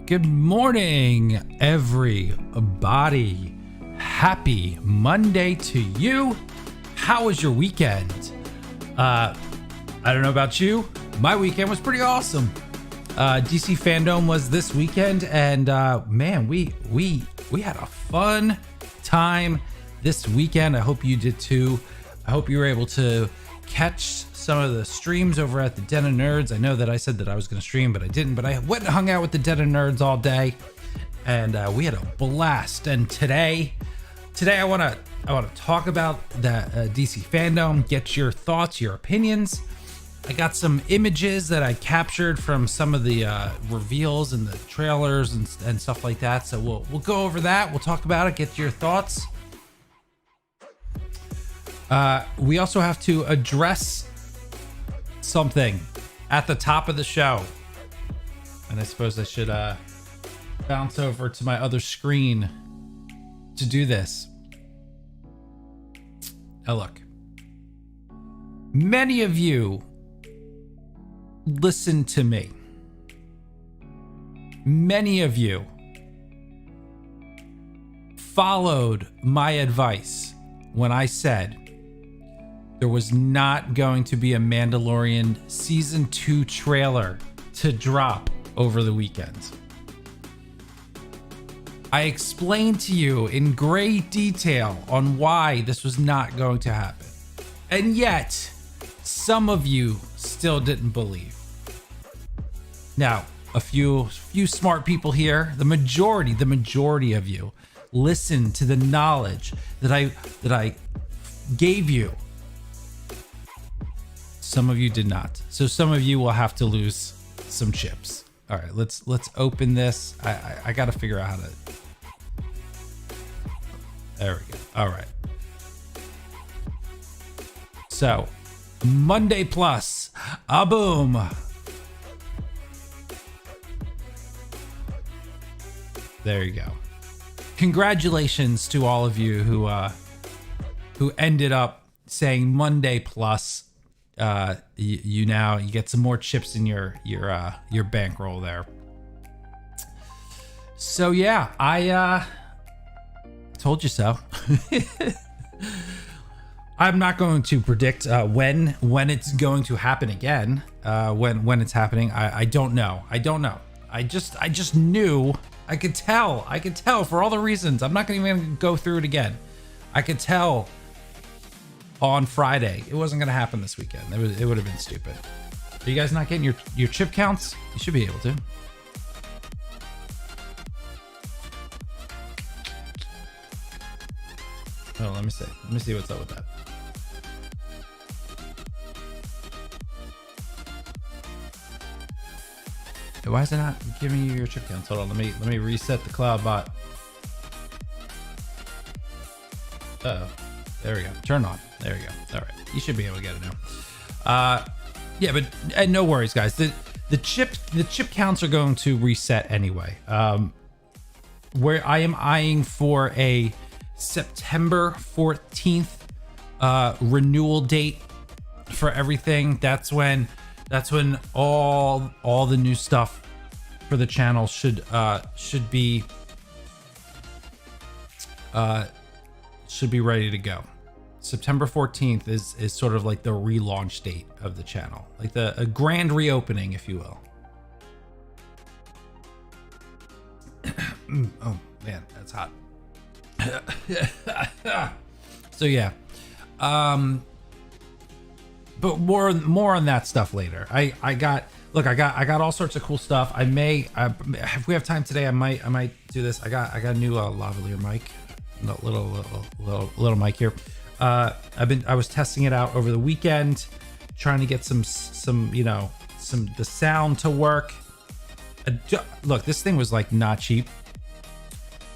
Good morning, everybody. Happy Monday to you. How was your weekend? I don't know about you. My weekend was pretty awesome. DC FanDome was this weekend, and man, we had a fun time this weekend. I hope you did too. I hope you were able to catch some of the streams over at the Den of Nerds. I know that I said that I was going to stream, but I didn't. But I went and hung out with the Den of Nerds all day, and we had a blast. And today I want to talk about the DC FanDome. Get your thoughts, your opinions. I got some images that I captured from some of the reveals and the trailers and stuff like that. So we'll go over that. We'll talk about it. Get your thoughts. We also have to address something at the top of the show, and I suppose I should bounce over to my other screen to do this. Now look, many of you listen to me. Many of you followed my advice when I said there was not going to be a Mandalorian Season 2 trailer to drop over the weekend. I explained to you in great detail on why this was not going to happen. And yet, some of you still didn't believe. Now, a few smart people here, the majority of you, listened to the knowledge that I gave you. Some of you did not. So some of you will have to lose some chips. All right, let's open this. I got to figure out how to. There we go. All right. So, Monday Plus. Boom. There you go. Congratulations to all of you who ended up saying Monday Plus. You get some more chips in your bankroll there. So yeah, I told you so. I'm not going to predict when it's going to happen again. When it's happening, I don't know. I just knew. I could tell for all the reasons. I'm not going to even go through it again. I could tell on Friday it wasn't going to happen this weekend. It would have been stupid. Are you guys not getting your chip counts? You should be able to. Oh, let me see what's up with that. Why is it not giving you your chip counts? Hold on, let me reset the cloud bot. Uh-oh. There we go. Turn on. There we go. All right. You should be able to get it now. Yeah, but no worries, guys. The chip counts are going to reset anyway. Where I am eyeing for a September 14th renewal date for everything. That's when all the new stuff for the channel should be ready to go. September 14th is sort of like the relaunch date of the channel, like a grand reopening, if you will. Oh man, that's hot. So yeah, but more on that stuff later. I got all sorts of cool stuff. If we have time today, I might do this. I got a new Lavalier Mic, little mic here. I was testing it out over the weekend, trying to get some the sound to work. Look, this thing was like not cheap.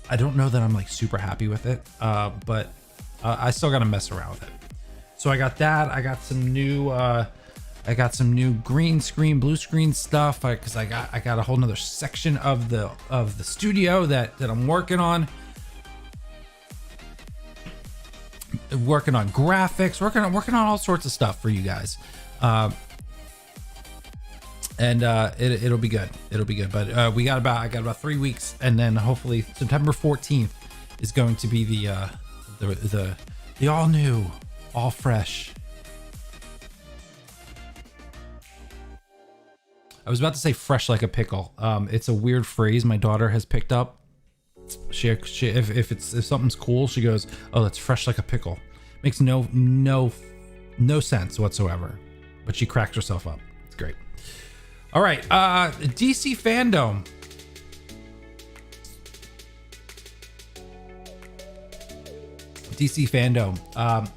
I don't know that I'm like super happy with it, but I still got to mess around with it. So I got that. I got some new green screen, blue screen stuff because I got a whole nother section of the studio that I'm working on. Working on graphics, working on all sorts of stuff for you guys. and it'll be good. It'll be good. But I got about 3 weeks, and then hopefully September 14th is going to be the all new, all fresh. I was about to say fresh like a pickle. It's a weird phrase my daughter has picked up. She if something's cool, she goes, "Oh, that's fresh like a pickle." Makes no sense whatsoever, but she cracks herself up. It's great. All right, DC FanDome. DC FanDome.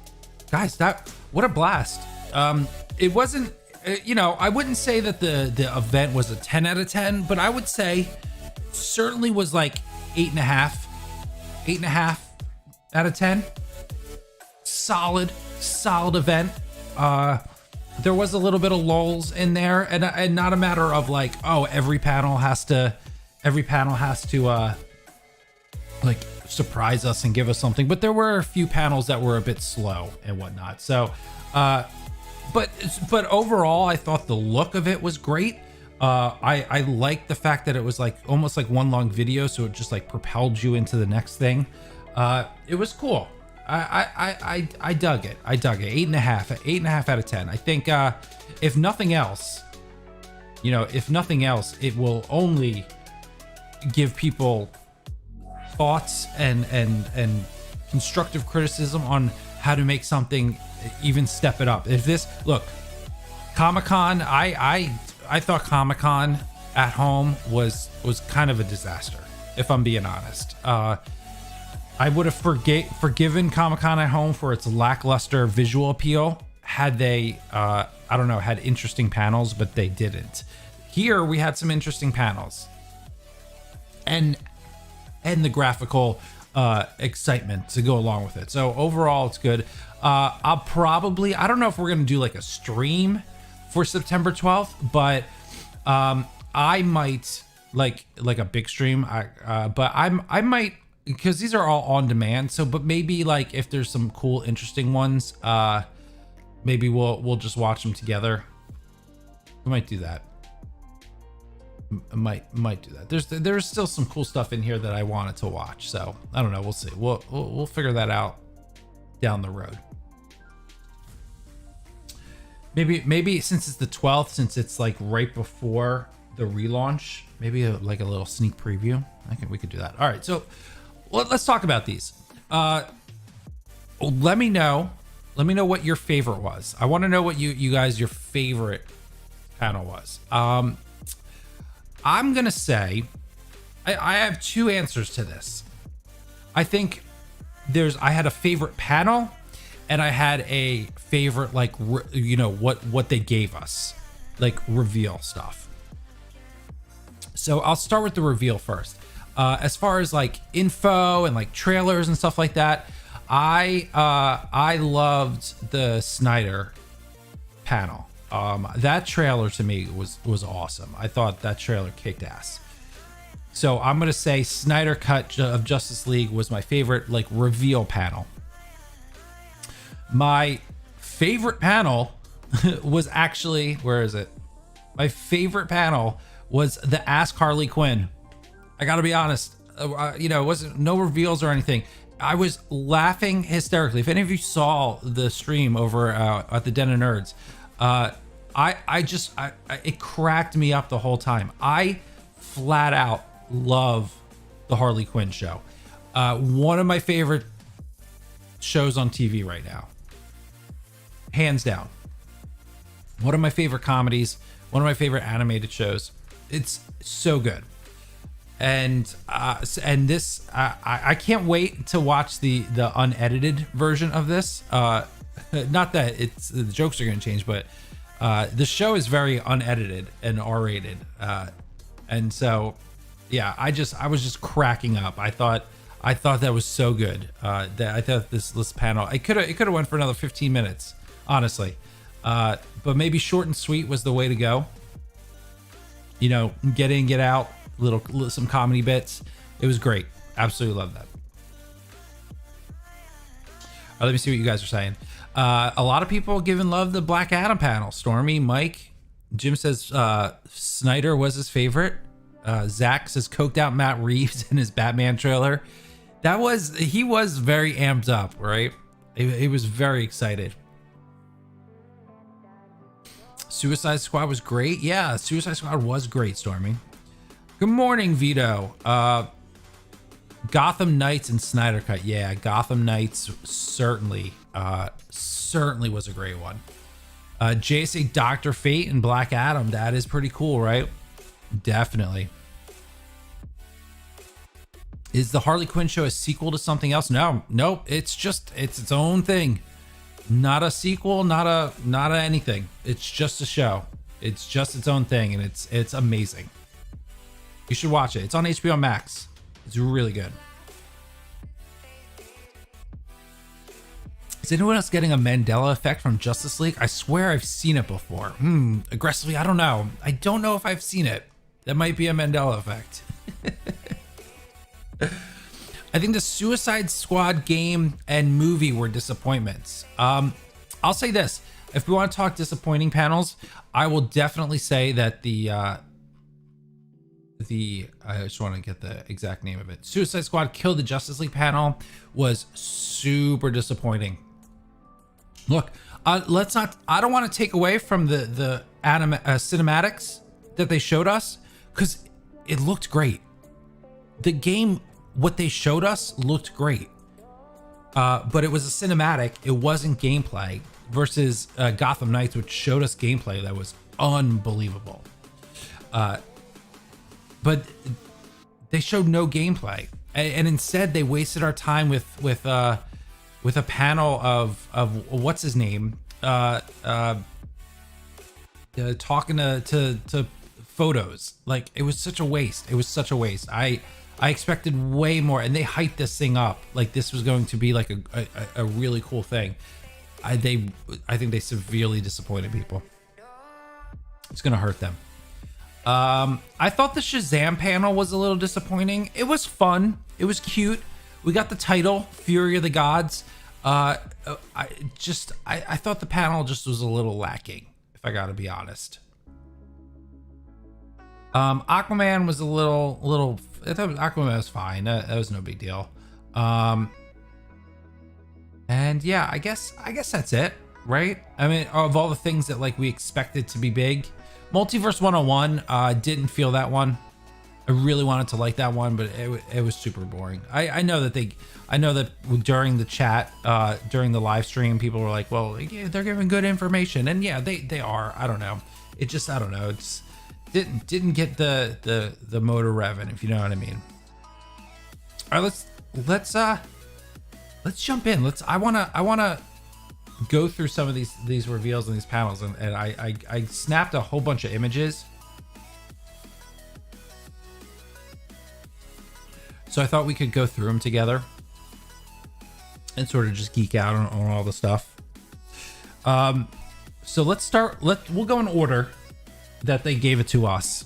Guys, what a blast. It wasn't, I wouldn't say that the event was a 10 out of 10, but I would say certainly was like 8.5 out of 10. Solid event. There was a little bit of lulls in there, and not a matter of like, oh, every panel has to like surprise us and give us something, but there were a few panels that were a bit slow and whatnot. So but overall I thought the look of it was great. I liked the fact that it was like almost like one long video, so it just like propelled you into the next thing. It was cool. I dug it. 8.5 out of 10. I think if nothing else, it will only give people thoughts and constructive criticism on how to make something even step it up. If this, look, Comic-Con, I thought Comic-Con at home was kind of a disaster, if I'm being honest. I would have forgiven Comic-Con at home for its lackluster visual appeal had they, had interesting panels, but they didn't. Here we had some interesting panels, and the graphical excitement to go along with it. So overall, it's good. I don't know if we're gonna do like a stream for September 12th, but I might like a big stream. I might, because these are all on demand. So, but maybe like if there's some cool, interesting ones, maybe we'll just watch them together. We might do that. Might do that. There's still some cool stuff in here that I wanted to watch. So I don't know. We'll see. We'll figure that out down the road. Maybe since it's the 12th, since it's like right before the relaunch, maybe like a little sneak preview. We could do that. All right. So let's talk about these. Let me know what your favorite was. I want to know what you guys, your favorite panel was. I'm going to say, I have two answers to this. I think I had a favorite panel, and I had a favorite, like, what they gave us, like reveal stuff. So I'll start with the reveal first. As far as like info and like trailers and stuff like that, I loved the Snyder panel. That trailer to me was awesome. I thought that trailer kicked ass. So I'm gonna say Snyder Cut of Justice League was my favorite, like, reveal panel. My favorite panel was actually, where is it? My favorite panel was the Ask Harley Quinn. I gotta be honest, it wasn't no reveals or anything. I was laughing hysterically. If any of you saw the stream over at the Den of Nerds, it cracked me up the whole time. I flat out love the Harley Quinn show. One of my favorite shows on TV right now, hands down. One of my favorite comedies, one of my favorite animated shows. It's so good. And this, I can't wait to watch the unedited version of this. Not that the jokes are going to change, but the show is very unedited and R-rated, and so yeah, I was just cracking up. I thought that was so good. That I thought this panel, it could have went for another 15 minutes, honestly, but maybe short and sweet was the way to go. Get in, get out, some comedy bits. It was great. Absolutely love that. All right, let me see what you guys are saying. A lot of people giving love the Black Adam panel. Stormy, Mike, Jim says Snyder was his favorite. Zach says coked out Matt Reeves in his Batman trailer. He was very amped up, right? He was very excited. Suicide Squad was great. Yeah, Suicide Squad was great, Stormy. Good morning, Vito. Gotham Knights and Snyder Cut. Yeah, Gotham Knights certainly was a great one. JC Dr. Fate and Black Adam. That is pretty cool, right? Definitely. Is the Harley Quinn show a sequel to something else? No, nope. It's its own thing. Not a sequel, not a anything. It's just a show. It's just its own thing, and it's amazing. You should watch it. It's on HBO Max. It's really good. Is anyone else getting a Mandela effect from Justice League? I swear I've seen it before. Aggressively, I don't know. I don't know if I've seen it. That might be a Mandela effect. I think the Suicide Squad game and movie were disappointments. I'll say this. If we want to talk disappointing panels, I will definitely say that I just want to get the exact name of it. Suicide Squad Kill the Justice League panel was super disappointing. Look, I don't want to take away from the cinematics that they showed us, because it looked great. The game, what they showed us looked great. But it was a cinematic. It wasn't gameplay, versus Gotham Knights, which showed us gameplay that was unbelievable. But they showed no gameplay, and instead they wasted our time with a panel of what's his name, talking to photos. Like, it was such a waste. It was such a waste. I expected way more, and they hyped this thing up like this was going to be like a really cool thing. I think they severely disappointed people. It's gonna hurt them. I thought the Shazam panel was a little disappointing. It was fun. It was cute. We got the title, Fury of the Gods. I thought the panel just was a little lacking, if I gotta be honest. Aquaman was a little. I thought Aquaman was fine. That was no big deal. And yeah, I guess that's it, right? I mean, of all the things that like we expected to be big, Multiverse 101 didn't feel that one. I really wanted to like that one, but it was super boring. I know that during the chat, during the live stream, people were like, well, yeah, they're giving good information, and yeah, they are. I don't know. It just, I don't know. It's didn't get the motor revving, if you know what I mean. All right, let's jump in. I wanna go through some of these reveals and these panels, and I snapped a whole bunch of images. So I thought we could go through them together and sort of just geek out on all the stuff. So let's start. We'll go in order that they gave it to us.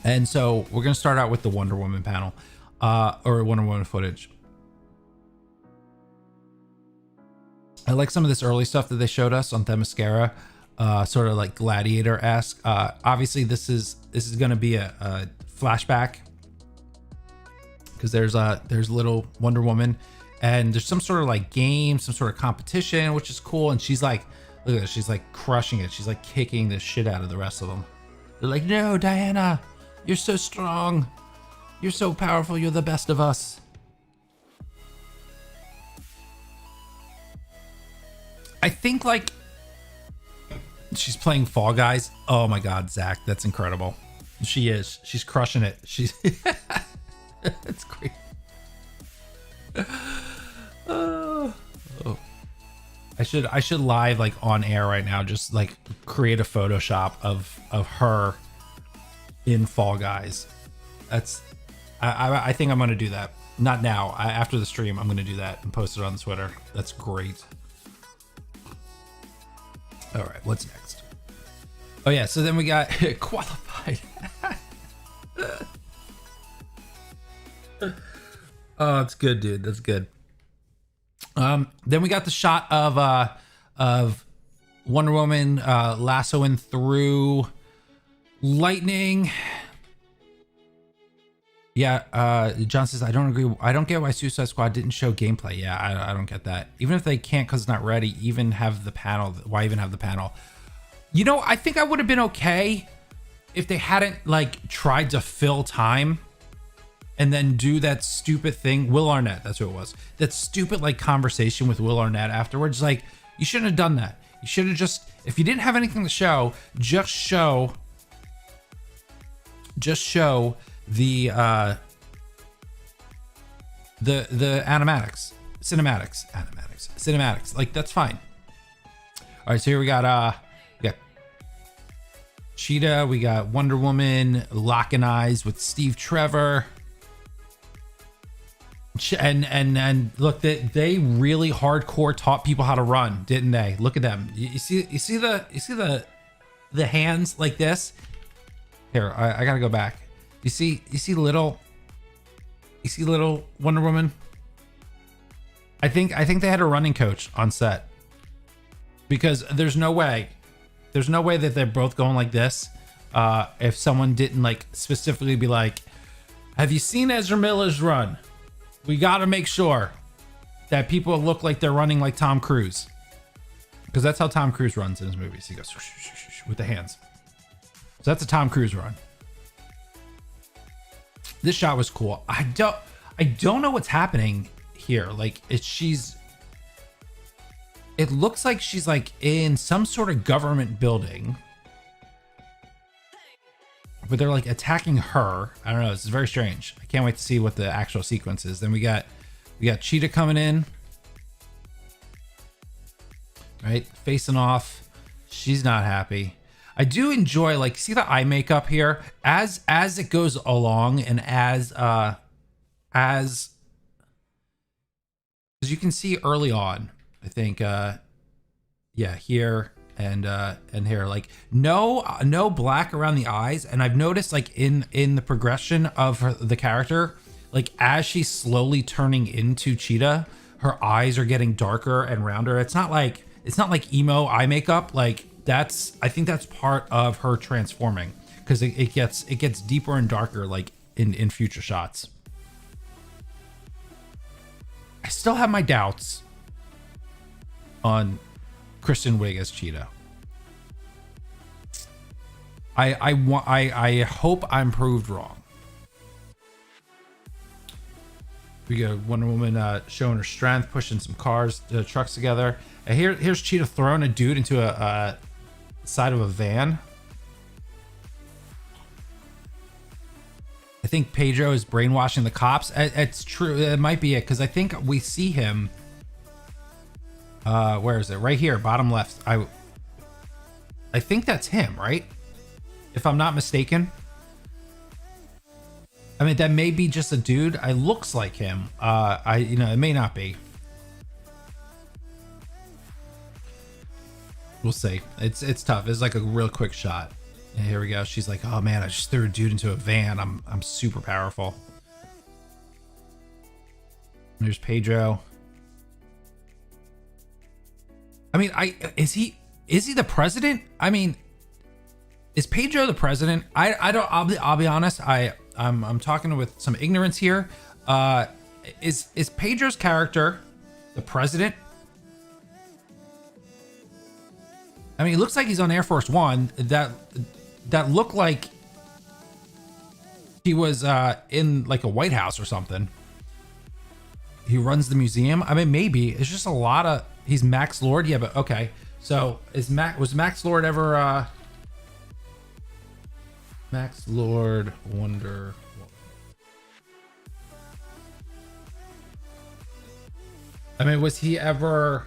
And so we're gonna start out with the Wonder Woman panel, or Wonder Woman footage. I like some of this early stuff that they showed us on Themyscira, sort of like Gladiator-esque. Obviously, this is gonna be a flashback, because there's little Wonder Woman, and there's some sort of like game, some sort of competition, which is cool. And she's like, look at this, she's like crushing it. She's like kicking the shit out of the rest of them. They're like, no, Diana, you're so strong. You're so powerful. You're the best of us. I think like she's playing Fall Guys. Oh my God, Zach, that's incredible. She is. She's crushing it. She's. That's great. Oh. I should live like on air right now. Just like create a Photoshop of her in Fall Guys. That's. I think I'm gonna do that. Not now. After the stream, I'm gonna do that and post it on Twitter. That's great. All right, what's next? Oh yeah, so then we got qualified. Oh, it's good, dude. That's good. Then we got the shot of Wonder Woman lassoing through lightning. Yeah, John says, I don't agree. I don't get why Suicide Squad didn't show gameplay. Yeah, I don't get that. Even if they can't because it's not ready, even have the panel. Why even have the panel? You know, I think I would have been okay if they hadn't like tried to fill time and then do that stupid thing. Will Arnett, that's who it was. That stupid like conversation with Will Arnett afterwards. Like, you shouldn't have done that. You should have just, if you didn't have anything to show, just show the animatics, cinematics. Like, that's fine. All right, so here we got Cheetah, we got Wonder Woman locking eyes with Steve Trevor. And look, they really hardcore taught people how to run, didn't they? Look at them. You see the hands like this. Here, I gotta go back. You see little Wonder Woman. I think they had a running coach on set, because there's no way that they're both going like this if someone didn't like specifically be like, have you seen Ezra Miller's run? We got to make sure that people look like they're running like Tom Cruise, because that's how Tom Cruise runs in his movies. He goes with the hands. So that's a Tom Cruise run. This shot was cool. I don't know what's happening here. Like, it looks like she's like in some sort of government building, but they're like attacking her. I don't know. This is very strange. I can't wait to see what the actual sequence is. Then we got Cheetah coming in, right? Facing off. She's not happy. I do enjoy, like, see the eye makeup here as it goes along, and as you can see early on, I think, yeah, here and here, like no black around the eyes. And I've noticed, like, in the progression of the character, like as she's slowly turning into Cheetah, her eyes are getting darker and rounder. It's not like emo eye makeup. Like, I think that's part of her transforming, because it gets deeper and darker, like in future shots. I still have my doubts on Kristen Wiig as Cheetah. I hope I'm proved wrong. We got Wonder Woman showing her strength, pushing some trucks together. And here's Cheetah throwing a dude into a side of a van. I think Pedro is brainwashing the cops. It's true. It might be it, because I think we see him. Where is it? Right here, bottom left. I think that's him, right? If I'm not mistaken. I mean, that may be just a dude. It looks like him. It may not be. We'll see. It's tough. It's like a real quick shot. And here we go. She's like, oh man, I just threw a dude into a van. I'm super powerful. There's Pedro. I mean, is he the president? I mean, is Pedro the president? I'll be honest. I'm talking with some ignorance here. Is Pedro's character the president? I mean, it looks like he's on Air Force One. That looked like he was in like a White House or something. He runs the museum. I mean, maybe it's just a lot of. He's Max Lord. Yeah, but okay. So was Max Lord ever Max Lord Wonder Woman? I mean, was he ever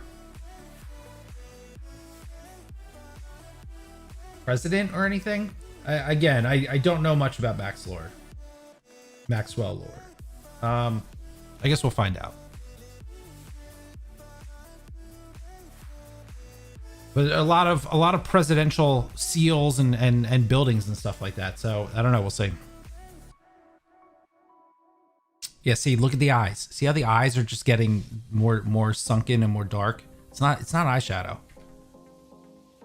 president or anything? I don't know much about Maxwell Lord. I guess we'll find out. But a lot of presidential seals and buildings and stuff like that. So I don't know. We'll see. Yeah. See, look at the eyes. See how the eyes are just getting more sunken and more dark. It's not eyeshadow.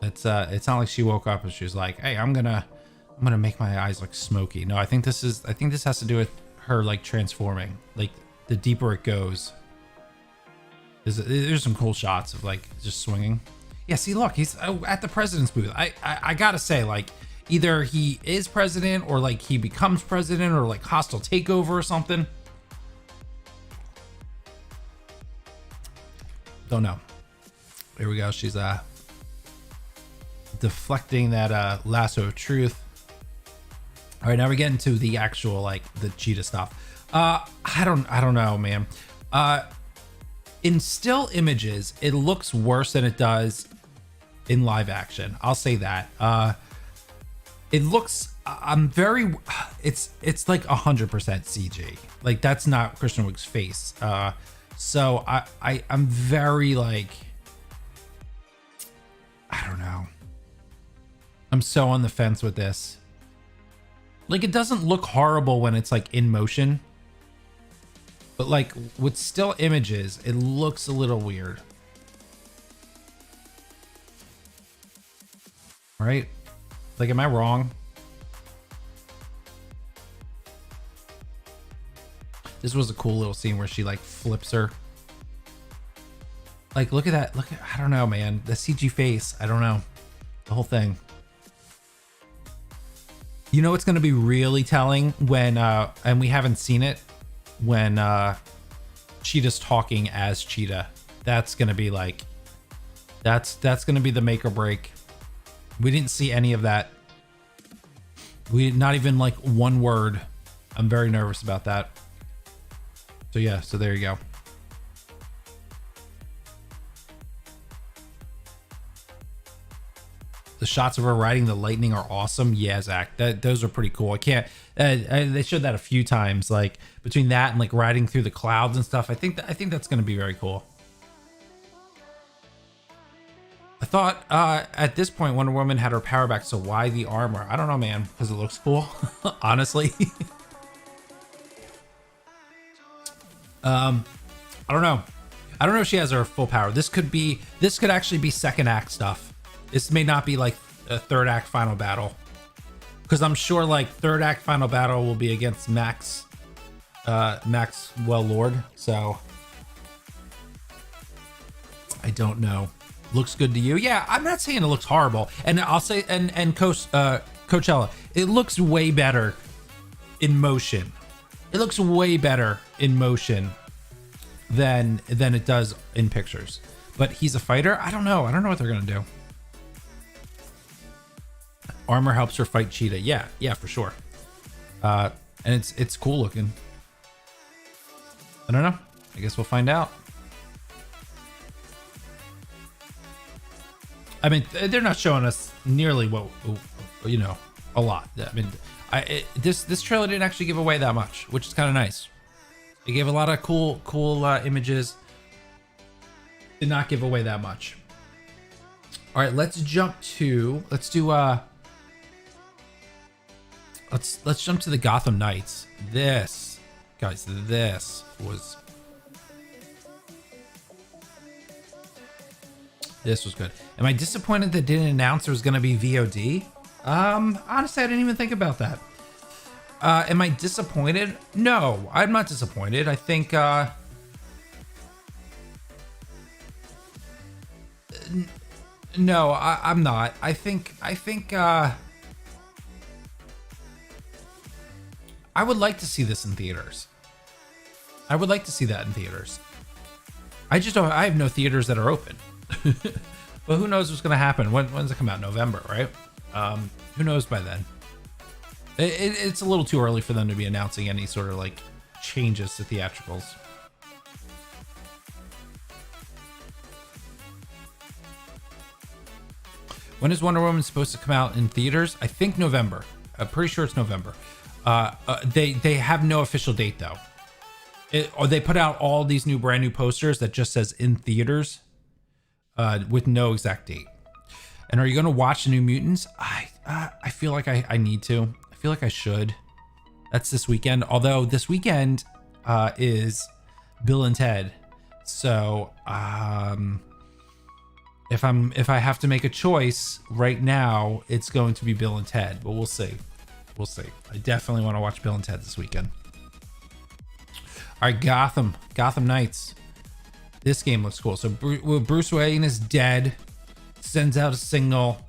It's not like she woke up and she was like, hey, I'm gonna make my eyes look smoky. No, I think this has to do with her like transforming. Like the deeper it goes, there's some cool shots of like just swinging. Yeah, see, look, he's at the president's booth. I gotta say, like, either he is president or like he becomes president or like hostile takeover or something. Don't know. Here we go. She's deflecting that lasso of truth. All right, now we're getting to the actual like the Cheetah stuff. I don't know, man. In still images, it looks worse than it does in live action. I'll say that. It looks, it's like 100% CG. Like that's not Christian Wiig's face. So I'm very like, I don't know. I'm so on the fence with this. Like it doesn't look horrible when it's like in motion, but like with still images, it looks a little weird. Right? Like, am I wrong? This was a cool little scene where she like flips her. Like, look at that. Look at, I don't know, man. The CG face. I don't know. The whole thing. You know, it's going to be really telling when, and we haven't seen it, when Cheetah's talking as Cheetah. That's going to be like, that's going to be the make or break. We didn't see any of that. Not even like one word. I'm very nervous about that. So yeah, so there you go. The shots of her riding the lightning are awesome. Yeah, Zach, those are pretty cool. I can't. They showed that a few times, like between that and like riding through the clouds and stuff. I think that's going to be very cool. I thought at this point Wonder Woman had her power back, so why the armor? I don't know, man, because it looks cool. Honestly, I don't know. I don't know if she has her full power. This could actually be second act stuff. This may not be like a third act final battle, because I'm sure like third act final battle will be against Maxwell Lord. So I don't know. Looks good to you? Yeah, I'm not saying it looks horrible. And I'll say, and Coachella, it looks way better in motion. It looks way better in motion than it does in pictures. But he's a fighter. I don't know. I don't know what they're gonna do. Armor helps her fight Cheetah. Yeah, for sure. And it's cool looking. I don't know. I guess we'll find out. I mean, they're not showing us nearly what, you know, a lot. I mean, this trailer didn't actually give away that much, which is kind of nice. It gave a lot of cool images. Did not give away that much. All right, let's jump to let's jump to the Gotham Knights. This, guys, this was good. Am I disappointed that didn't announce there was going to be VOD? Honestly, I didn't even think about that. Am I disappointed? No, I'm not disappointed. I think, no, I'm not. I think, I would like to see this in theaters. I would like to see that in theaters. I just don't, I have no theaters that are open. But who knows what's going to happen? When does it come out? November, right? Who knows by then? It's a little too early for them to be announcing any sort of like changes to theatricals. When is Wonder Woman supposed to come out in theaters? I think November. I'm pretty sure it's November. They have no official date though. Or they put out all these brand new posters that just says in theaters. With no exact date. And are you going to watch the New Mutants? I feel like I need to. I feel like I should. That's this weekend. Although this weekend is Bill and Ted. So if I have to make a choice right now, it's going to be Bill and Ted, but we'll see. We'll see. I definitely want to watch Bill and Ted this weekend. All right, Gotham Knights. This game looks cool. So Bruce Wayne is dead, sends out a signal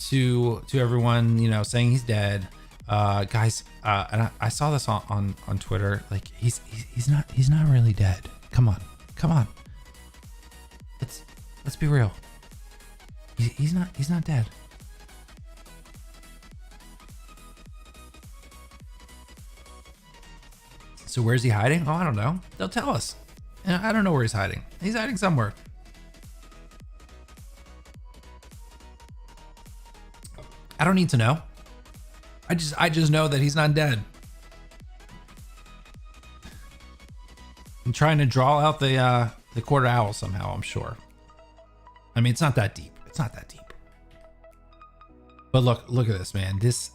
to everyone, you know, saying he's dead. Guys, and I saw this on Twitter. Like he's not really dead. Come on. Let's be real. He's not dead. So where's he hiding? Oh, I don't know. They'll tell us. I don't know where he's hiding. He's hiding somewhere. I don't need to know. I just know that he's not dead. I'm trying to draw out the quarter owl somehow, I'm sure. I mean, it's not that deep. It's not that deep. But look at this, man. This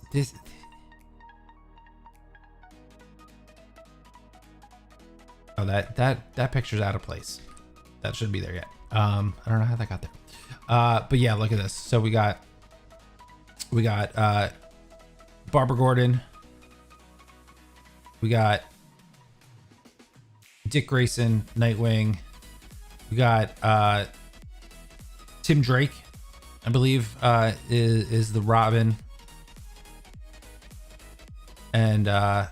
Oh, that picture's out of place. That shouldn't be there yet. I don't know how that got there. But yeah, look at this. So we got Barbara Gordon. We got Dick Grayson, Nightwing. We got Tim Drake, I believe, is the Robin. And I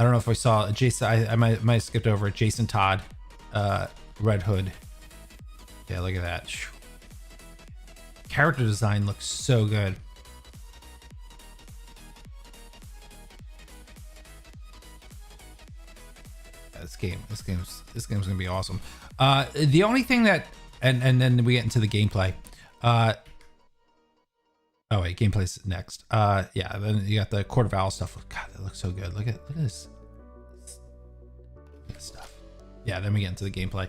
don't know if I saw Jason. I might have skipped over it. Jason Todd, Red Hood. Yeah, look at that. Character design looks so good. This game's gonna be awesome. The only thing that, and then we get into the gameplay. Oh wait, gameplay's next. Yeah, then you got the Court of Owls stuff. God, that looks so good. Look at this. Look at this stuff. Yeah, then we get into the gameplay.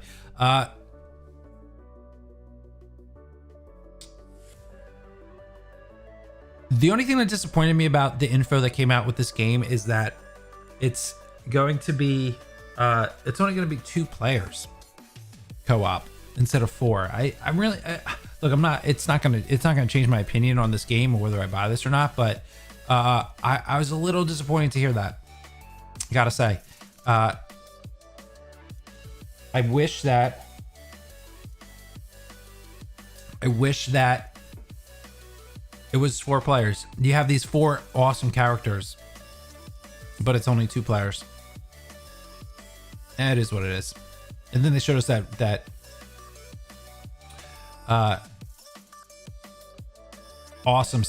The only thing that disappointed me about the info that came out with this game is that it's going to be, it's only going to be 2 players co-op instead of 4. I'm really, look, it's not gonna change my opinion on this game or whether I buy this or not, but I was a little disappointed to hear that. Gotta say, I wish that it was 4 players. You have these 4 awesome characters, but it's only 2 players. And it is what it is. And then they showed us that awesome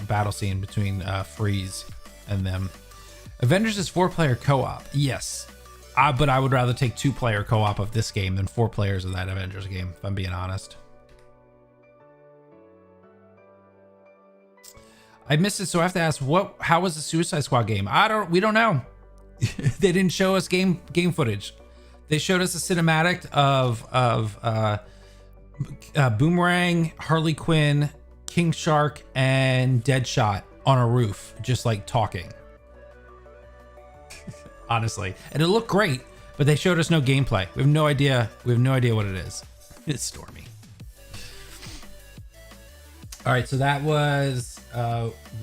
battle scene between Freeze and them. Avengers is 4-player co-op. Yes. But I would rather take 2-player co-op of this game than 4 players of that Avengers game, if I'm being honest. I missed it, so I have to ask, how was the Suicide Squad game? We don't know. They didn't show us game footage. They showed us a cinematic of Boomerang, Harley Quinn, King Shark, and Deadshot on a roof, just like talking. Honestly, and it looked great, but they showed us no gameplay. We have no idea. We have no idea what it is. It's Stormy. All right, so that was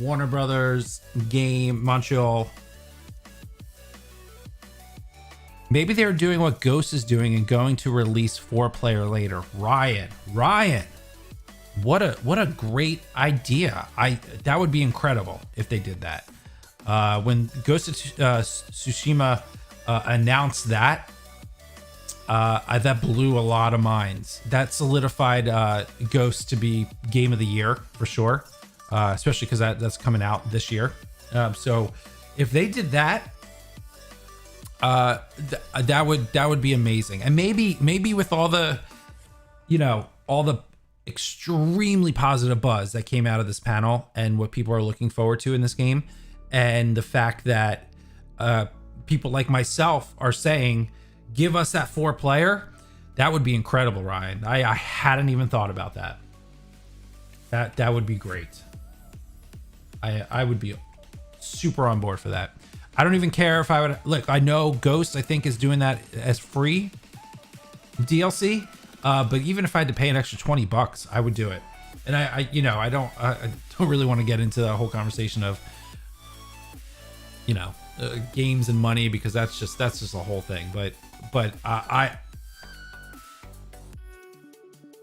Warner Brothers game Montreal. Maybe they're doing what Ghost is doing and going to release 4-player later. Ryan, what a great idea. That would be incredible if they did that. When Ghost of Tsushima announced that, that blew a lot of minds. That solidified Ghost to be Game of the Year for sure, especially because that's coming out this year. So if they did that, that would be amazing. And maybe with all the, all the extremely positive buzz that came out of this panel and what people are looking forward to in this game, and the fact that people like myself are saying, give us that 4-player, that would be incredible, Ryan. I hadn't even thought about that. That would be great. I would be super on board for that. I don't even care if I would look. I know Ghost, I think, is doing that as free DLC. But even if I had to pay an extra $20, I would do it. And I you know, I don't really want to get into the whole conversation of, you know, games and money, because that's just a whole thing. But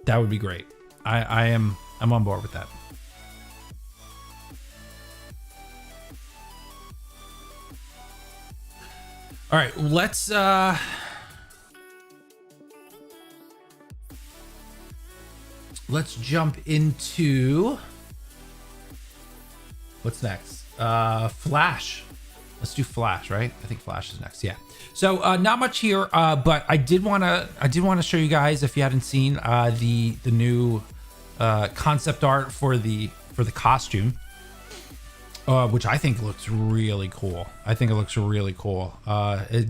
that would be great. I'm on board with that. All right, let's jump into what's next. Flash. Let's do Flash, right? I think Flash is next. Yeah. So not much here, but I did want to show you guys, if you hadn't seen the new concept art for the costume, which I think looks really cool. I think it looks really cool.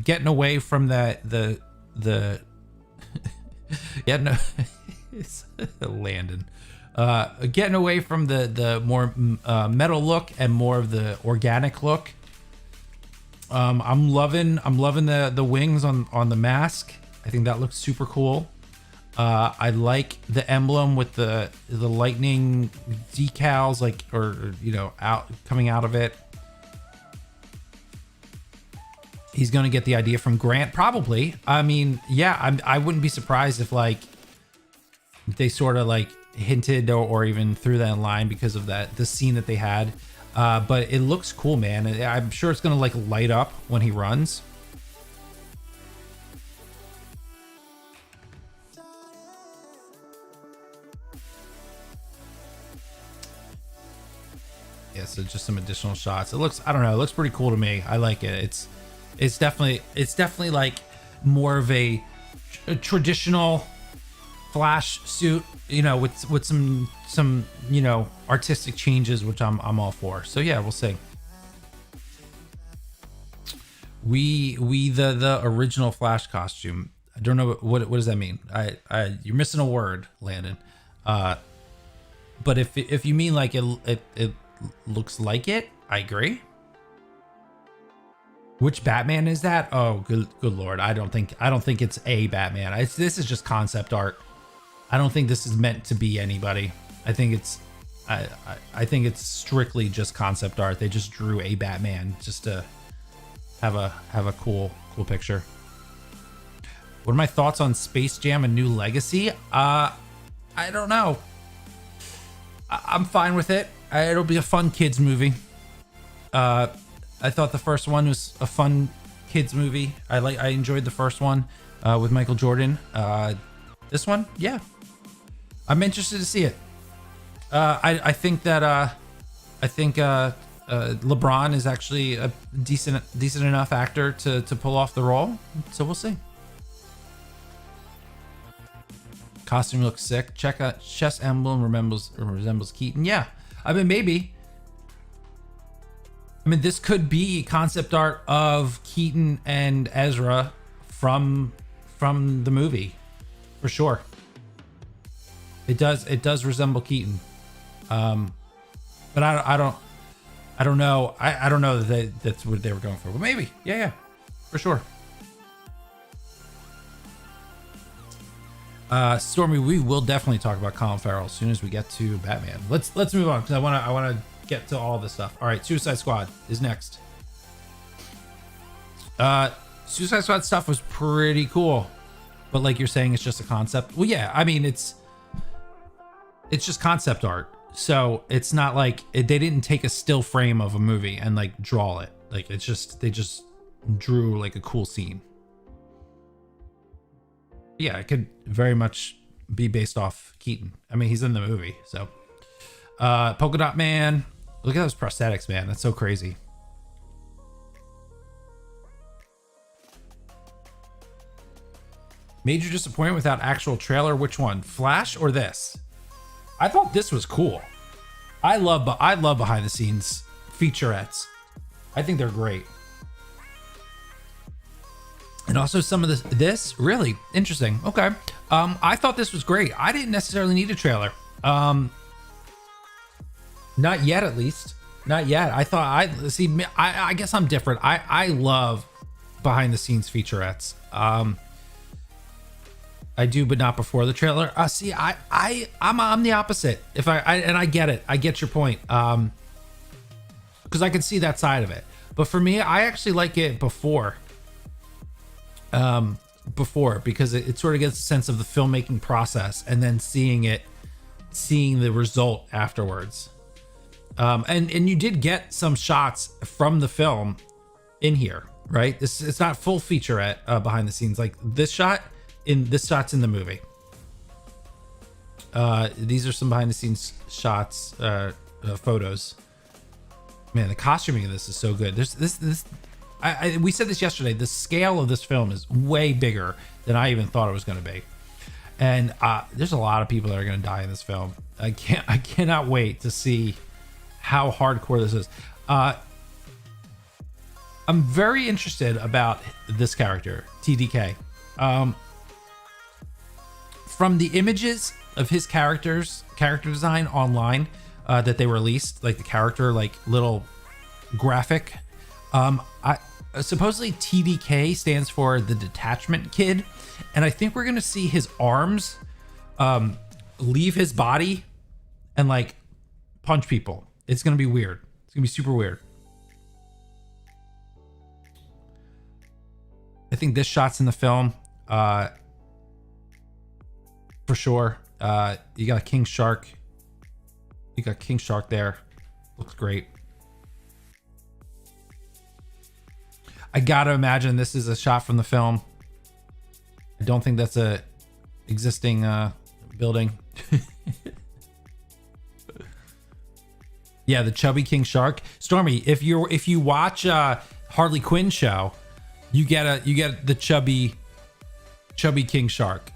Getting away from the yeah, no, it's Landon. Getting away from the more metal look and more of the organic look. I'm loving the wings on the mask. I think that looks super cool. I like the emblem with the lightning decals, like, or you know, coming out of it. He's gonna get the idea from Grant, probably. I mean, yeah, I wouldn't be surprised if like they sort of like hinted or even threw that in line because of the scene that they had. But it looks cool, man. I'm sure it's gonna like light up when he runs. Yeah, so just some additional shots. It looks, I don't know, it looks pretty cool to me. I like it. It's definitely like more of a traditional Flash suit, you know, with some you know, artistic changes, which I'm all for. So yeah, we'll see. The original Flash costume. I don't know what does that mean. You're missing a word, Landon. But if you mean like it looks like it, I agree. Which Batman is that? Oh, good lord. I don't think it's a Batman. This is just concept art. I don't think this is meant to be anybody. I think it's strictly just concept art. They just drew a Batman just to have a cool picture. What are my thoughts on Space Jam: A New Legacy? I don't know. I'm fine with it. It'll be a fun kids movie. I thought the first one was a fun kids movie. I enjoyed the first one with Michael Jordan. This one, yeah, I'm interested to see it. I think LeBron is actually a decent enough actor to pull off the role. So we'll see. Costume looks sick. Check out chest emblem resembles Keaton. Yeah, I mean, maybe. I mean, this could be concept art of Keaton and Ezra from the movie, for sure. It does resemble Keaton, but I don't know. I don't know that that's what they were going for, but maybe. Yeah, for sure. Stormy, we will definitely talk about Colin Farrell as soon as we get to Batman. Let's move on, because I want to get to all this stuff. All right, Suicide Squad is next. Suicide Squad stuff was pretty cool, but like you're saying, it's just a concept. Well, yeah, I mean, it's just concept art, so it's not like they didn't take a still frame of a movie and like draw it. Like, it's just, they just drew like a cool scene. Yeah, it could very much be based off Keaton. I mean, he's in the movie, so. Polka Dot Man. Look at those prosthetics, man. That's so crazy. Major disappointment without actual trailer. Which one? Flash or this? I thought this was cool. I love behind the scenes featurettes. I think they're great. And also some of this really interesting. Okay. I thought this was great. I didn't necessarily need a trailer. Not yet, at least. Not yet. I thought I guess I'm different. I love behind the scenes featurettes. I do, but not before the trailer. See, I'm the opposite. If I get it, I get your point. Because I can see that side of it. But for me, I actually like it before. Because it sort of gets a sense of the filmmaking process, and then seeing the result afterwards. And you did get some shots from the film in here, right? It's not full featurette behind the scenes. Like this shot's in the movie. These are some behind the scenes shots, photos. Man, the costuming of this is so good. We said this yesterday. The scale of this film is way bigger than I even thought it was going to be. And there's a lot of people that are going to die in this film. I cannot wait to see how hardcore this is. I'm very interested about this character, TDK. From the images of his character design online that they released, like the character, like little graphic. Supposedly TDK stands for the Detachment Kid, and I think we're gonna see his arms leave his body and like punch people. It's gonna be weird. It's gonna be super weird. I think this shot's in the film for sure. You got King Shark. You got King Shark there. Looks great. I gotta imagine this is a shot from the film. I don't think that's a existing building. Yeah, the chubby King Shark. Stormy, if you watch Harley Quinn show, you get the chubby King Shark.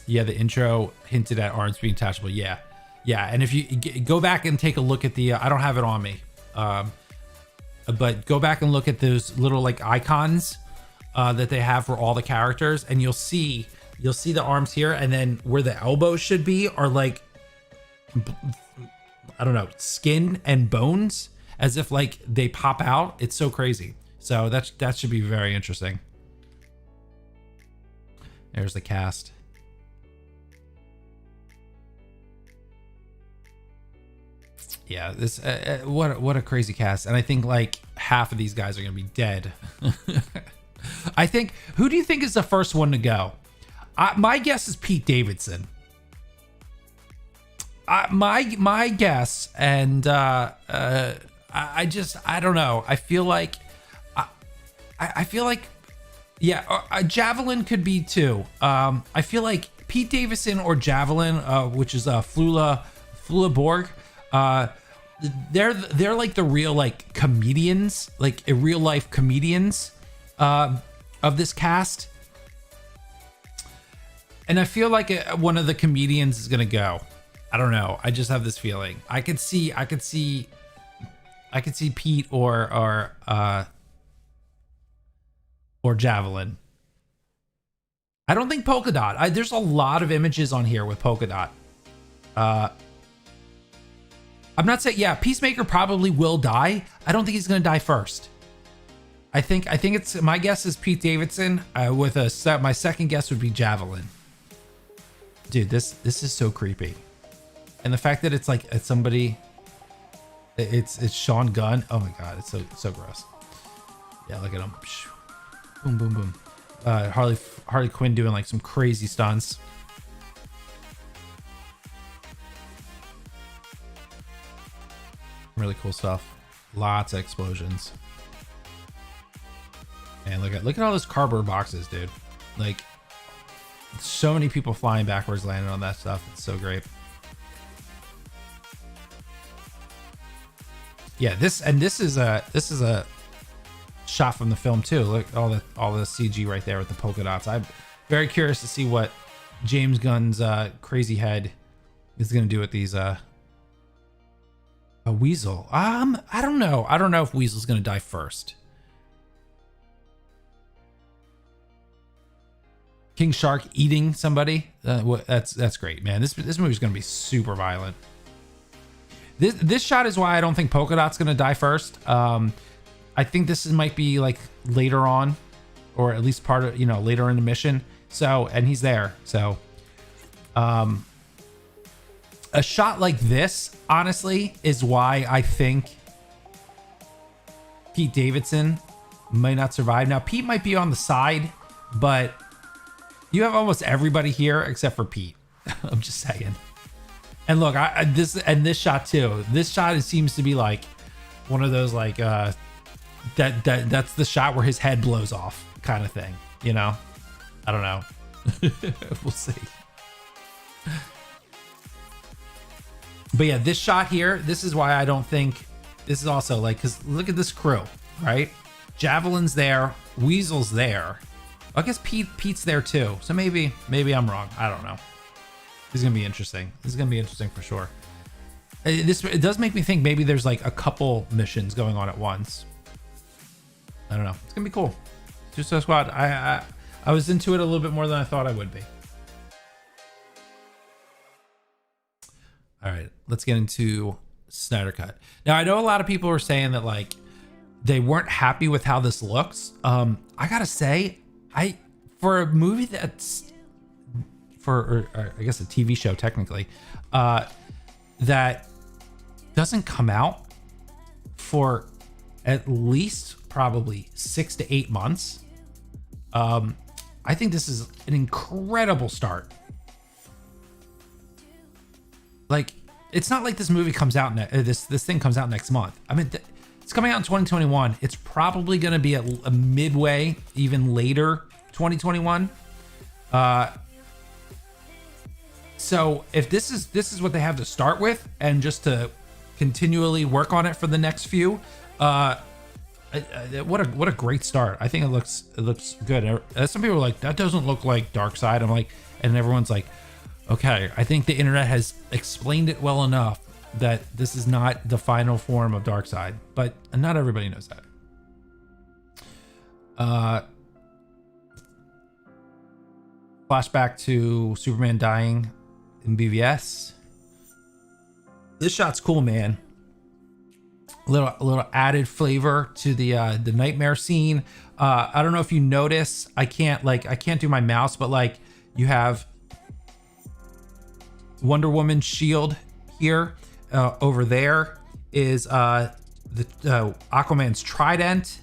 Yeah, the intro hinted at arms being detachable. Yeah. And if you go back and take a look at the, I don't have it on me, but go back and look at those little like icons that they have for all the characters, and you'll see the arms here, and then where the elbows should be are like, I don't know, skin and bones, as if like they pop out. It's so crazy. So that should be very interesting. There's the cast. Yeah, this what a crazy cast, and I think like half of these guys are gonna be dead. I think. Who do you think is the first one to go? My guess is Pete Davidson. My guess, and I don't know. I feel like yeah, Javelin could be too. I feel like Pete Davidson or Javelin, which is Flula Borg. They're like the real like comedians, like real life comedians of this cast, and I feel like one of the comedians is gonna go. I don't know. I just have this feeling. I could see Pete or Javelin. I don't think Polka Dot. There's a lot of images on here with Polka Dot. I'm not saying, yeah, Peacemaker probably will die. I don't think he's gonna die first. I think it's, my guess is Pete Davidson. My second guess would be Javelin. Dude, this is so creepy, and the fact that it's like somebody, it's Sean Gunn. Oh my god, it's so gross. Yeah, look at him. Boom, boom, boom. Harley Quinn doing like some crazy stunts. Really cool stuff. Lots of explosions. And look at all those cardboard boxes, dude. Like, so many people flying backwards, landing on that stuff. It's so great. Yeah, this is a shot from the film too. Look, all the CG right there with the polka dots. I'm very curious to see what James Gunn's crazy head is gonna do with these. A Weasel. I don't know. I don't know if Weasel's gonna die first. King Shark eating somebody. That's great, man. This movie's gonna be super violent. This shot is why I don't think Polka Dot's gonna die first. I I think this might be like later on, or at least part of, later in the mission. So, and he's there. So, a shot like this, honestly, is why I think Pete Davidson might not survive. Now, Pete might be on the side, but you have almost everybody here except for Pete. I'm just saying. And look, this shot too. This shot, it seems to be like one of those like that's the shot where his head blows off kind of thing. I don't know. We'll see. But yeah, this shot here, this is why I don't think this is also like, because look at this crew, right? Javelin's there, Weasel's there. I guess Pete's there too. So maybe I'm wrong. I don't know. This is gonna be interesting. This is gonna be interesting for sure. It does make me think maybe there's like a couple missions going on at once. I don't know. It's gonna be cool. Suicide Squad. I was into it a little bit more than I thought I would be. All right, let's get into Snyder Cut. Now, I know a lot of people are saying that like they weren't happy with how this looks. I gotta say, for a movie that's or I guess a TV show technically, that doesn't come out for at least probably 6 to 8 months. I think this is an incredible start. Like, it's not like this movie comes out this thing comes out next month. I mean, it's coming out in 2021. It's probably going to be a midway, even later 2021. So if this is what they have to start with, and just to continually work on it for the next few, what a great start. I think it looks good. Some people are like, that doesn't look like Darkseid. I'm like, and everyone's like, okay, I think the internet has explained it well enough that this is not the final form of Darkseid, but not everybody knows that. Flashback to Superman dying in BVS. This shot's cool, man. A little added flavor to the nightmare scene. I don't know if you notice, I can't do my mouse, but like you have Wonder Woman's shield here. Over there is the Aquaman's trident.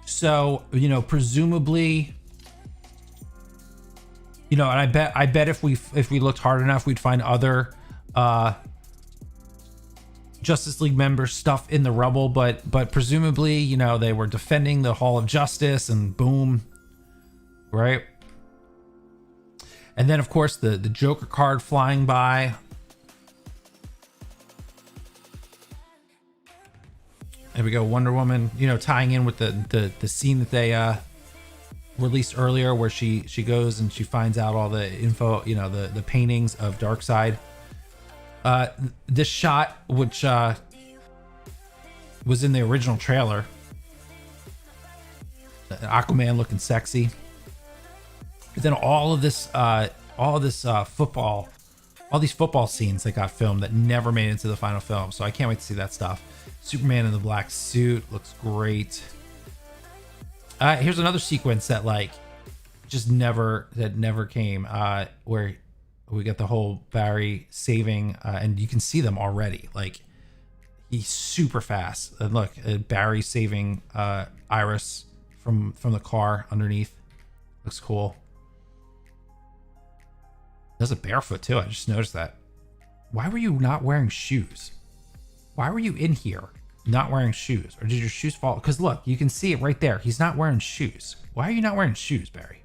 So, presumably, and I bet if we looked hard enough, we'd find other Justice League member stuff in the rubble, but presumably, they were defending the Hall of Justice, and boom, right? And then, of course, the Joker card flying by. There we go, Wonder Woman, tying in with the scene that they released earlier, where she goes and she finds out all the info, the paintings of Darkseid. This shot, which was in the original trailer, Aquaman looking sexy. But then all these football scenes that got filmed that never made it into the final film. So I can't wait to see that stuff. Superman in the black suit looks great. Here's another sequence that never came, where we got the whole Barry saving, and you can see them already. Like, he's super fast. And look, Barry saving Iris from the car underneath. Looks cool. Does it barefoot too? I just noticed that. Why were you not wearing shoes? Why were you in here not wearing shoes? Or did your shoes fall? Because look, you can see it right there. He's not wearing shoes. Why are you not wearing shoes, Barry?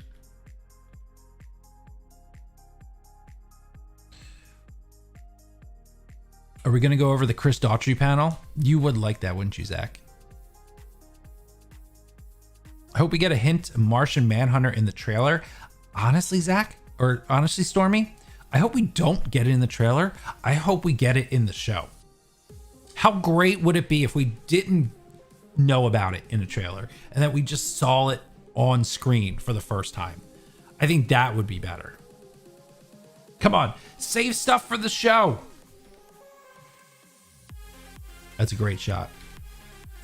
Are we going to go over the Chris Daughtry panel? You would like that, wouldn't you, Zach? I hope we get a hint of Martian Manhunter in the trailer. Honestly, Zach, or honestly, Stormy, I hope we don't get it in the trailer. I hope we get it in the show. How great would it be if we didn't know about it in a trailer and that we just saw it on screen for the first time? I think that would be better. Come on, save stuff for the show. That's a great shot.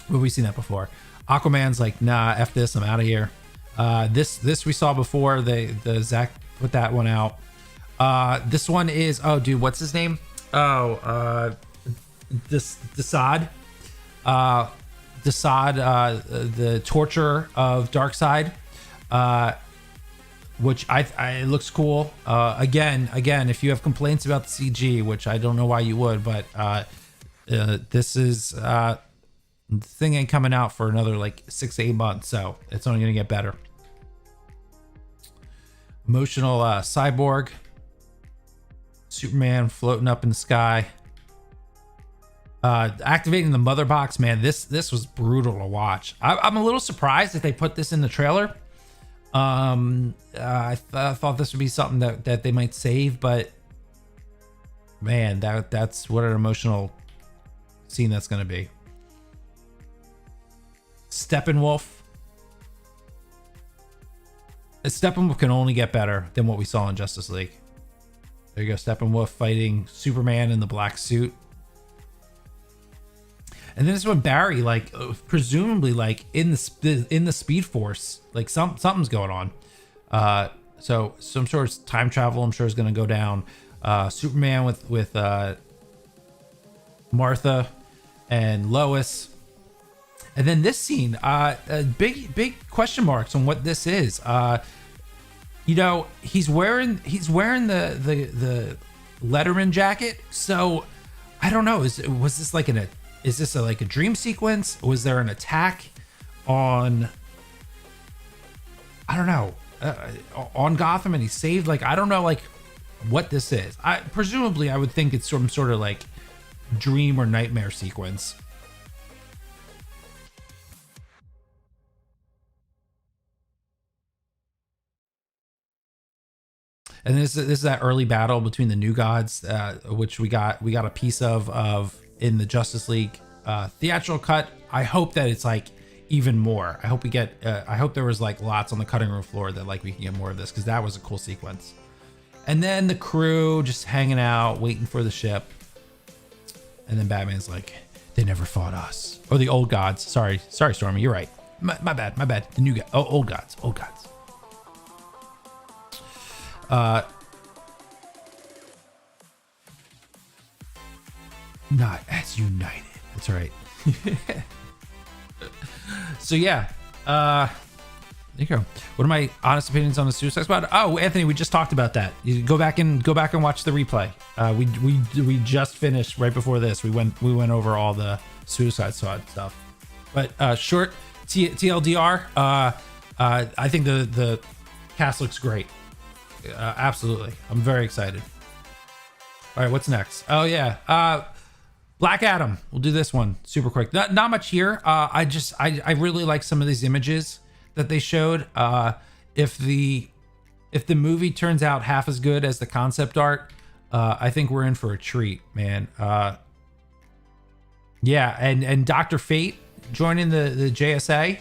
But we've seen that before. Aquaman's like, nah, F this, I'm out of here. This we saw before. The Zach put that one out. This one is, oh dude, what's his name? Desaad. Desaad, the torturer of Darkseid. Which it looks cool. Again, if you have complaints about the CG, which I don't know why you would, but this is the thing ain't coming out for another like 6 to 8 months, so it's only gonna get better. Emotional cyborg, Superman floating up in the sky. Activating the mother box, man. This was brutal to watch. I'm a little surprised that they put this in the trailer. I thought this would be something that they might save, but man, that's what an emotional scene that's going to be. Steppenwolf. Steppenwolf can only get better than what we saw in Justice League. There you go, Steppenwolf fighting Superman in the black suit. And then this one, Barry, like presumably like in the Speed Force, like something's going on. So some sort of time travel, I'm sure, is going to go down. Superman with Martha and Lois, and then this scene, big question marks on what this is. You know, he's wearing the Letterman jacket, so I don't know. Was this like is this like a dream sequence? Was there an attack on, I don't know, on Gotham and he saved, like, I don't know, like what this is. Presumably I would think it's some sort of like dream or nightmare sequence. And this is that early battle between the New Gods, which we got a piece of in the Justice League theatrical cut. I hope that it's like even more. I hope we get I hope there was like lots on the cutting room floor that like we can get more of this, because that was a cool sequence. And then the crew just hanging out waiting for the ship, and then Batman's like, they never fought us, or the old gods. Sorry Stormy, you're right, my bad. The new guy. Old gods. Not as united. That's right. So yeah, there you go. What are my honest opinions on the Suicide Squad? Oh, Anthony, we just talked about that. You go back and watch the replay. We just finished right before this. We went over all the Suicide Squad stuff. But short TLDR. I think the cast looks great. Absolutely, I'm very excited. All right, what's next? Oh yeah, Black Adam. We'll do this one super quick. Not much here. I really like some of these images that they showed. If the movie turns out half as good as the concept art, I think we're in for a treat, man. Yeah, and Dr. Fate joining the JSA.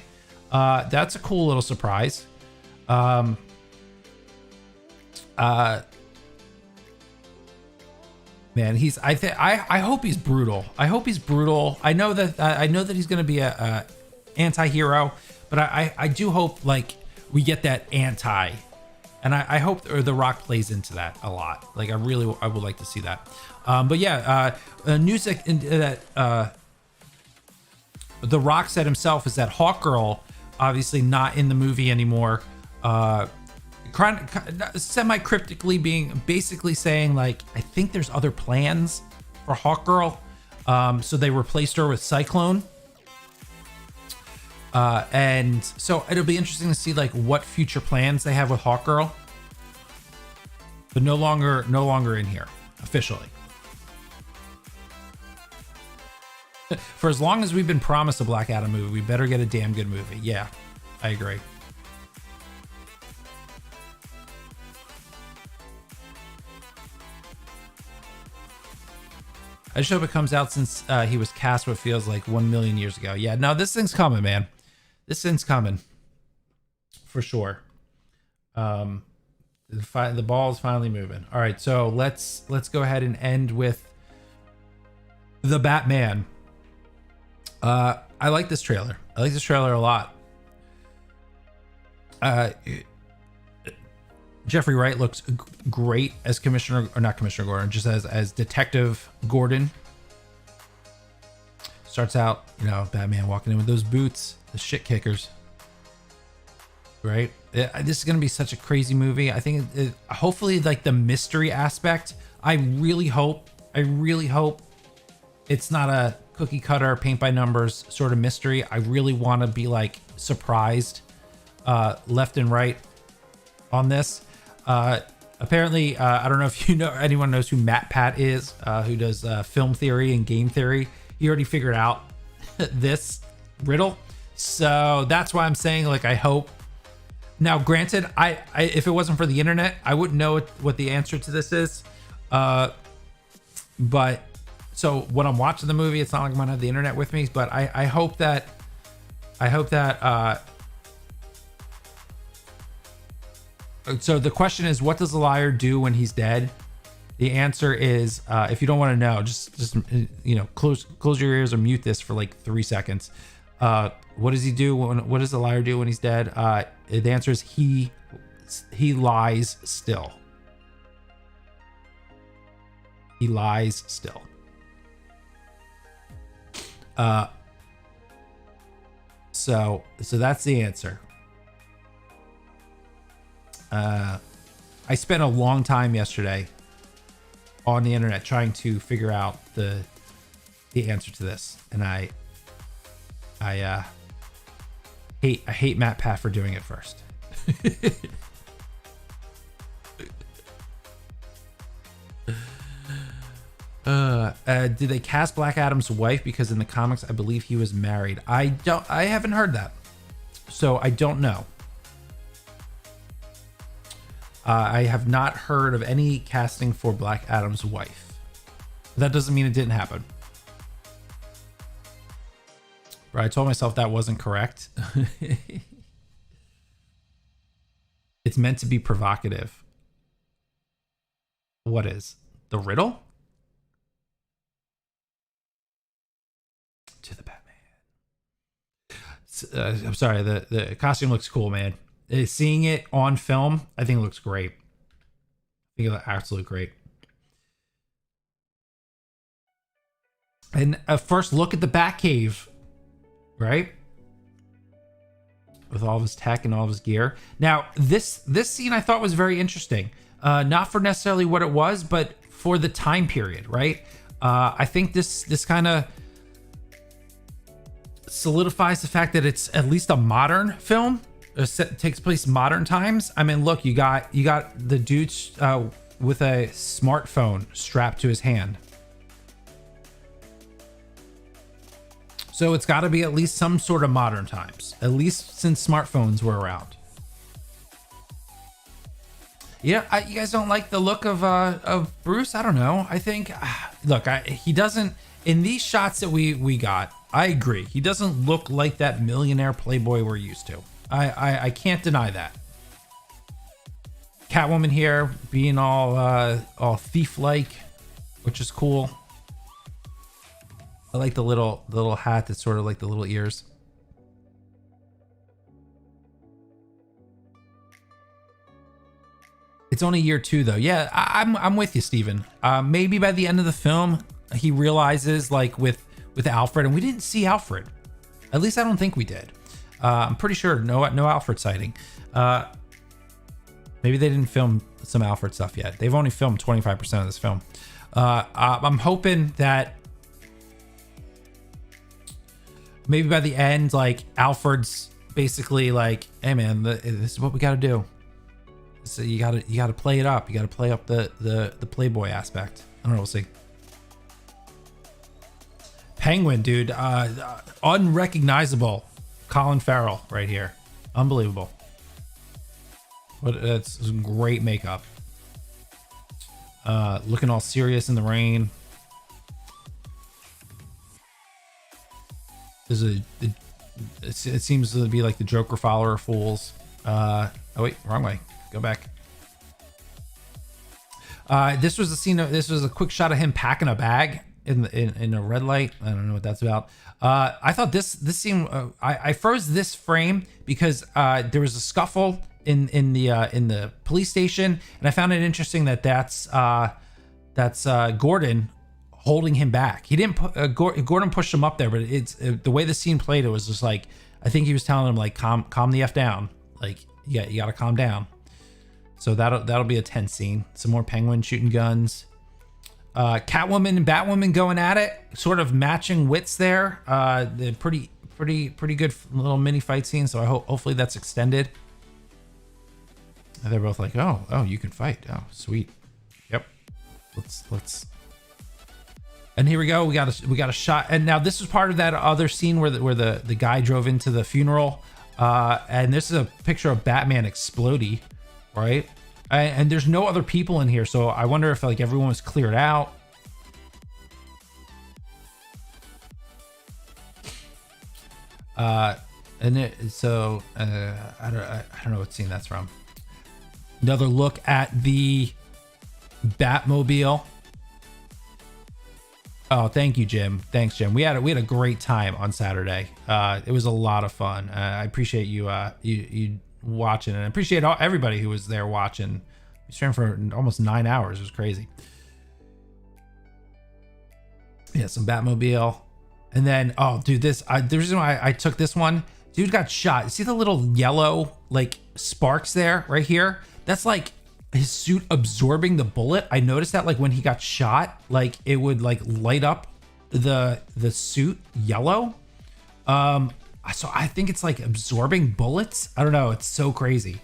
That's a cool little surprise. Man, I hope he's brutal. I know that he's going to be a anti-hero, but I do hope like we get that anti, and I hope The Rock plays into that a lot. Like I would like to see that. But yeah, news that The Rock said himself is that Hawkgirl, obviously not in the movie anymore. Semi-cryptically basically saying like, I think there's other plans for Hawkgirl, so they replaced her with Cyclone, and so it'll be interesting to see like what future plans they have with Hawkgirl, but no longer in here officially. For as long as we've been promised a Black Adam movie, we better get a damn good movie. Yeah, I agree. I just hope it comes out since he was cast what feels like 1 million years ago. Yeah, no, this thing's coming, man. This thing's coming. For sure. The ball is finally moving. All right, so let's go ahead and end with the Batman. I like this trailer. I like this trailer a lot. Jeffrey Wright looks great as Commissioner, or not Commissioner Gordon, just as Detective Gordon. Starts out, you know, Batman walking in with those boots, the shit kickers. Right? This is going to be such a crazy movie. I think hopefully like the mystery aspect, I really hope it's not a cookie cutter paint by numbers sort of mystery. I really want to be like surprised left and right on this. Apparently, I don't know if you know, anyone knows who Matt Pat is, who does film theory and game theory. He already figured out this riddle. So that's why I'm saying, like, I hope. Now, granted, I if it wasn't for the internet, I wouldn't know what the answer to this is. But so when I'm watching the movie, it's not like I'm gonna have the internet with me. But I hope that so the question is, what does the liar do when he's dead? The answer is, if you don't want to know, just you know, close your ears or mute this for like 3 seconds. What does he do? What does the liar do when he's dead? The answer is he lies still. He lies still. So that's the answer. I spent a long time yesterday on the internet trying to figure out the answer to this, and I hate Matt Pat for doing it first. Did they cast Black Adam's wife? Because in the comics, I believe he was married. I haven't heard that, so I don't know. I have not heard of any casting for Black Adam's wife. That doesn't mean it didn't happen. Right, I told myself that wasn't correct. It's meant to be provocative. What is? The riddle? To the Batman. I'm sorry, the costume looks cool, man. Seeing it on film, I think it looks great. I think it looks absolutely great. And a first look at the Batcave, right? With all of his tech and all of his gear. Now, this scene I thought was very interesting. Not for necessarily what it was, but for the time period, right? I think this kind of solidifies the fact that it's at least a modern film. Takes place modern times. I mean, look, you got the dude with a smartphone strapped to his hand. So it's got to be at least some sort of modern times, at least since smartphones were around. Yeah, you guys don't like the look of Bruce? I don't know. I think, look, he doesn't, in these shots that we got, I agree. He doesn't look like that millionaire playboy we're used to. I can't deny that. Catwoman here being all thief-like, which is cool. I like the little hat that's sort of like the little ears. It's only year 2 though. Yeah, I'm with you, Steven. Maybe by the end of the film, he realizes, like with Alfred, and we didn't see Alfred. At least I don't think we did. I'm pretty sure no Alfred sighting. Maybe they didn't film some Alfred stuff yet. They've only filmed 25% of this film. I'm hoping that maybe by the end, like Alfred's basically like, "Hey man, this is what we got to do. So you got to play it up. You got to play up the playboy aspect." I don't know. We'll see. Penguin, dude, unrecognizable. Colin Farrell right here. Unbelievable. But it's great makeup. Looking all serious in the rain. It seems to be like the Joker follower fools. Oh wait, wrong way. Go back. This was a scene. This was a quick shot of him packing a bag. in a red light. I don't know what that's about. I thought this scene. I froze this frame because there was a scuffle in the police station, and I found it interesting that that's Gordon holding him back. He didn't Gordon pushed him up there, but it's the way the scene played. It was just like, I think he was telling him like, calm the F down. Like, yeah, you gotta calm down. So that'll be a tense scene. Some more Penguin shooting guns. Catwoman and Batwoman going at it, sort of matching wits there. The pretty good little mini fight scene. So hopefully that's extended. And they're both like, oh, you can fight. Oh, sweet. Yep. Let's. And here we go. We got a shot. And now this is part of that other scene where the guy drove into the funeral. And this is a picture of Batman exploding, right? And there's no other people in here, so I wonder if like everyone was cleared out. I don't know what scene that's from. Another look at the Batmobile. Oh, thank you, Jim. Thanks, Jim. We had a great time on Saturday. It was a lot of fun. I appreciate you watching, and I appreciate everybody who was there watching. We streamed for almost 9 hours. It was crazy. Yeah, some Batmobile. And then, oh, dude, the reason why I took this one, dude got shot. See the little yellow, like, sparks there, right here? That's like his suit absorbing the bullet. I noticed that, like, when he got shot, like, it would, like, light up the suit yellow. So I think it's like absorbing bullets. I don't know. It's so crazy.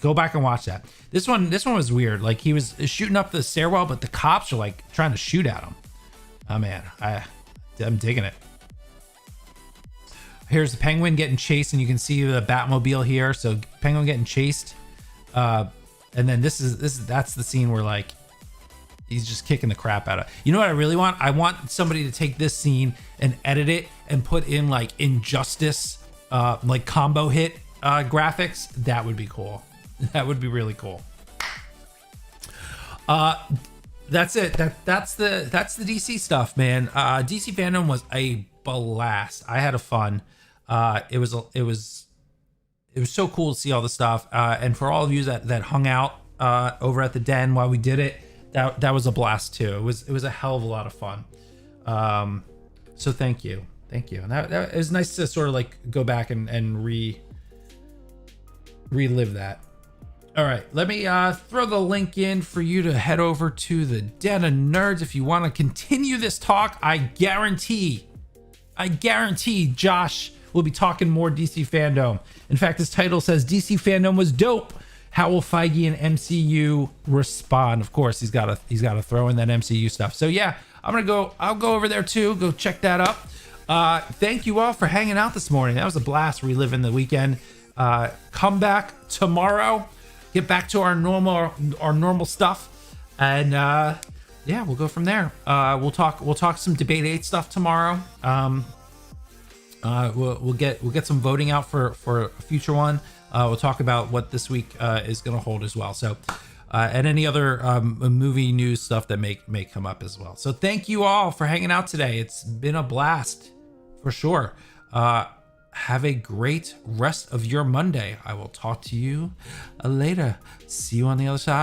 Go back and watch that. This one was weird. Like, he was shooting up the stairwell, but the cops are like trying to shoot at him. Oh man, I'm digging it. Here's the Penguin getting chased, and you can see the Batmobile here. So Penguin getting chased. And then that's the scene where like he's just kicking the crap out of. You know what I really want? I want somebody to take this scene and edit it and put in like Injustice, like combo hit graphics. That would be cool. That would be really cool. That's it. That's the DC stuff, man. DC FanDome was a blast. I had a fun. It was so cool to see all the stuff. And for all of you that hung out over at the den while we did it, that was a blast too. It was a hell of a lot of fun. So thank you. And that it was nice to sort of like go back and relive that. All right, let me throw the link in for you to head over to the Den of Nerds if you want to continue this talk. I guarantee Josh will be talking more DC FanDome. In fact, this title says DC FanDome was dope. How will Feige and MCU respond? Of course, he's got to throw in that MCU stuff. So yeah, I'll go over there too. Go check that up. Thank you all for hanging out this morning. That was a blast reliving the weekend. Come back tomorrow. Get back to our normal stuff, and yeah, we'll go from there. We'll talk some Debate 8 stuff tomorrow. We'll get some voting out for a future one. We'll talk about what this week is going to hold as well. So, and any other movie news stuff that may come up as well. So thank you all for hanging out today. It's been a blast for sure. Have a great rest of your Monday. I will talk to you later. See you on the other side.